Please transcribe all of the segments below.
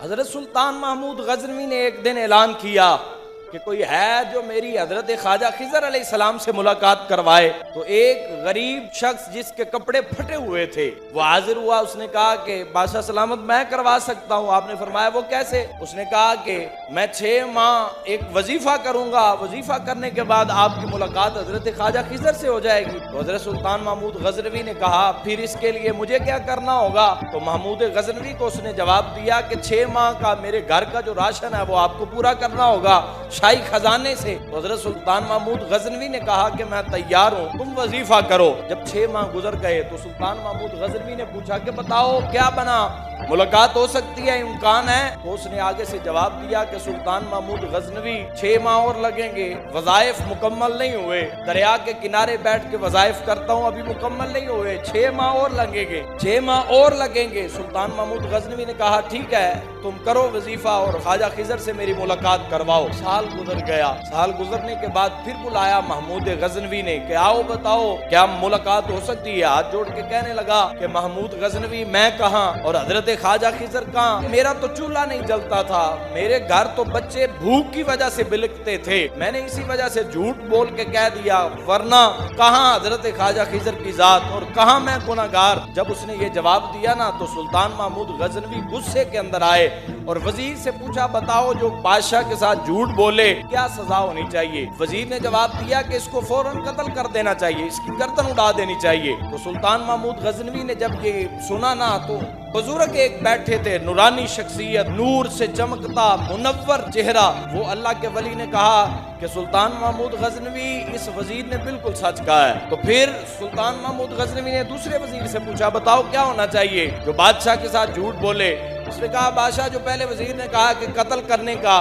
हजरत सुल्तान महमूद गजनवी ने एक दिन ऐलान किया कि कोई है जो मेरी हजरत ख्वाजा खिजर अलैहिस्सलाम से मुलाकात करवाए। तो एक गरीब शख्स जिसके कपड़े फटे हुए थे वो हाजिर हुआ। उसने कहा कि बादशाह सलामत मैं करवा सकता हूँ। आपने फरमाया वो कैसे? उसने कहा कि मैं 6 माह एक वजीफा करूंगा, वजीफा करने के बाद आपकी मुलाकात हजरत ख्वाजा खिजर से हो जाएगी। तो हजरत सुल्तान महमूद गजनवी ने कहा फिर इसके लिए मुझे क्या करना होगा? तो महमूद गजनवी को उसने जवाब दिया कि 6 माह का मेरे घर का जो राशन है वो आपको पूरा करना होगा शाही खजाने से। तो हजरत सुल्तान महमूद गजनवी ने कहा कि मैं तैयार हूँ, तुम वजीफा करो। जब 6 माह गुजर गए तो सुल्तान महमूद गजनवी ने पूछा कि बताओ क्या बना, मुलाकात हो सकती है, इम्कान है? तो उसने आगे से जवाब दिया कि सुल्तान महमूद गजनवी 6 माह और लगेंगे, वज़ाइफ मुकम्मल नहीं हुए, दरिया के किनारे बैठ के वज़ाइफ करता हूँ अभी मुकम्मल नहीं हुए, 6 माह और लगेंगे, 6 माह और लगेंगे। सुल्तान महमूद गजनवी ने कहा ठीक है तुम करो वजीफा और ख्वाजा खिजर से मेरी मुलाकात करवाओ। साल गुजर गया। साल गुजरने के बाद फिर बुलाया महमूद गजनवी ने कि आओ बताओ क्या मुलाकात हो सकती है? हाथ जोड़ के कहने लगा कि महमूद गजनवी मैं कहाँ और हजरत ख्वाजा खिजर कहाँ? मेरा तो चूल्हा नहीं जलता था, मेरे घर तो बच्चे भूख की वजह से बिलखते थे, मैंने इसी वजह से झूठ बोल के कह दिया, वरना कहाँ हजरत ख्वाजा खिजर की जात और कहाँ मैं गुनहगार। जब उसने ये जवाब दिया ना तो सुल्तान महमूद गजनवी गुस्से के अंदर आए और वजीर से पूछा बताओ जो बादशाह के साथ झूठ बोले क्या सजा होनी चाहिए? वजीर ने जवाब दिया कि इसको फौरन कत्ल कर देना चाहिए, इसकी गर्दन उड़ा देनी चाहिए। तो सुल्तान महमूद गजनवी ने जब ये सुना ना तो बुजुर्ग एक बैठे थे, नूरानी शख्सियत, नूर से चमकता मुनव्वर चेहरा, वो अल्लाह के वली ने कहा कि सुल्तान महमूद गजनवी इस वजीर ने बिल्कुल सच कहा है। तो फिर सुल्तान महमूद गजनवी ने दूसरे वजीर से पूछा बताओ क्या होना चाहिए जो बादशाह के साथ झूठ बोले? उसने कहा बादशाह जो पहले वजीर ने कहा कि कत्ल करने का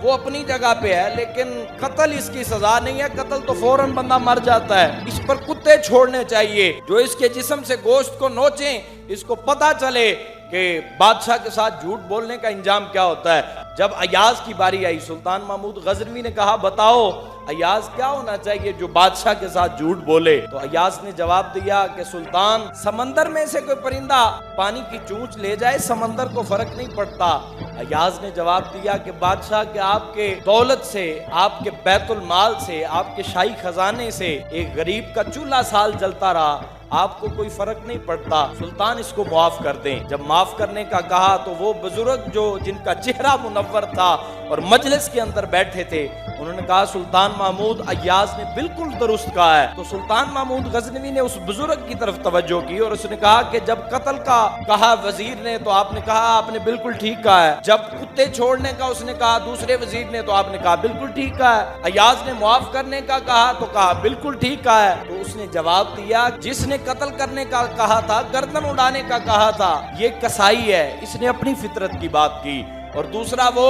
वो अपनी जगह पे है, लेकिन कत्ल इसकी सजा नहीं है, कत्ल तो फौरन बंदा मर जाता है, इस पर कुत्ते छोड़ने चाहिए जो इसके जिस्म से गोश्त को नोचें, इसको पता चले कि बादशाह के साथ झूठ बोलने का इंजाम क्या होता है। जब अयाज की बारी आई सुल्तान महमूद गजनवी ने कहा बताओ अयाज क्या होना चाहिए जो बादशाह के साथ झूठ बोले? तो अयाज ने जवाब दिया कि सुल्तान समंदर में से कोई परिंदा पानी की चूंच ले जाए समंदर को फर्क नहीं पड़ता। अयाज ने जवाब दिया कि बादशाह के आपके दौलत से, आपके बैतुल माल से, आपके शाही खजाने से एक गरीब का चूल्हा साल जलता रहा, आपको कोई फर्क नहीं पड़ता, सुल्तान इसको माफ कर दें। जब माफ करने का कहा तो वो बुजुर्ग जो जिनका चेहरा मुनव्वर था और मजलिस के अंदर बैठे थे उन्होंने कहा सुल्तान महमूद अय्याज ने बिल्कुल दुरुस्त कहा है। तो सुल्तान महमूद गजनवी ने उस बुजुर्ग की तरफ तवज्जो की और उसने कहा कि जब कत्ल का कहा वजीर ने तो आपने कहा आपने बिल्कुल ठीक कहा है, जब कुत्ते छोड़ने का उसने कहा दूसरे वजीर ने तो आपने कहा बिल्कुल ठीक कहा है, अय्याज ने मुआफ करने का कहा तो कहा बिल्कुल ठीक कहा है। तो उसने जवाब दिया जिसने कत्ल करने का कहा था, गर्दन उड़ाने का कहा था, ये कसाई है, इसने अपनी फितरत की बात की। और दूसरा वो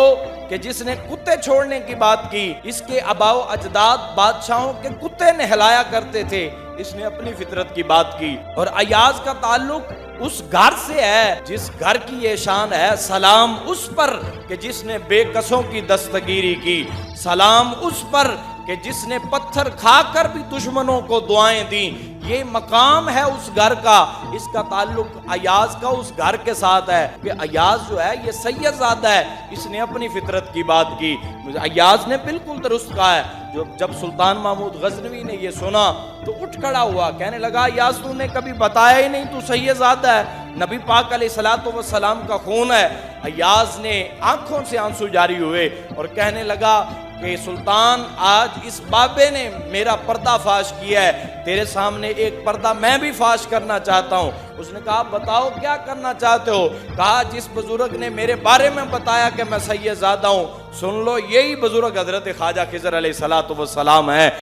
कि जिसने कुत्ते छोड़ने की बात की, इसके अबाओ अजदाद बादशाहों के कुत्ते नहलाया करते थे, इसने अपनी फितरत की बात की। और अयाज का ताल्लुक उस घर से है जिस घर की ये शान है, सलाम उस पर कि जिसने बेकसों की दस्तगीरी की, सलाम उस पर कि जिसने पत्थर खाकर भी दुश्मनों को दुआएं दी, ये मकाम है उस घर का। इसका ताल्लुक अयाज का उस घर के साथ है कि अयाज जो है ये सैयदजादा है, इसने अपनी फितरत की बात की। अयाज ने बिल्कुल दुरुस्त कहा है। जब सुल्तान महमूद गजनवी ने ये सुना तो उठ खड़ा हुआ, कहने लगा अयाज तूने कभी बताया ही नहीं, तू सैयदजादा है, नबी पाक अलैहिस्सलातु वस्सलाम का खून है। अयाज ने आंखों से आंसू जारी हुए और कहने लगा कि सुल्तान आज इस बाबे ने मेरा पर्दा फाश किया है, तेरे सामने एक पर्दा मैं भी फाश करना चाहता हूँ। उसने कहा बताओ क्या करना चाहते हो? कहा जिस बुजुर्ग ने मेरे बारे में बताया कि मैं सैयदजादा हूँ, सुन लो यही बुजुर्ग हजरत ख्वाजा खिजर अलैहिस्सलातु वस्सलाम है।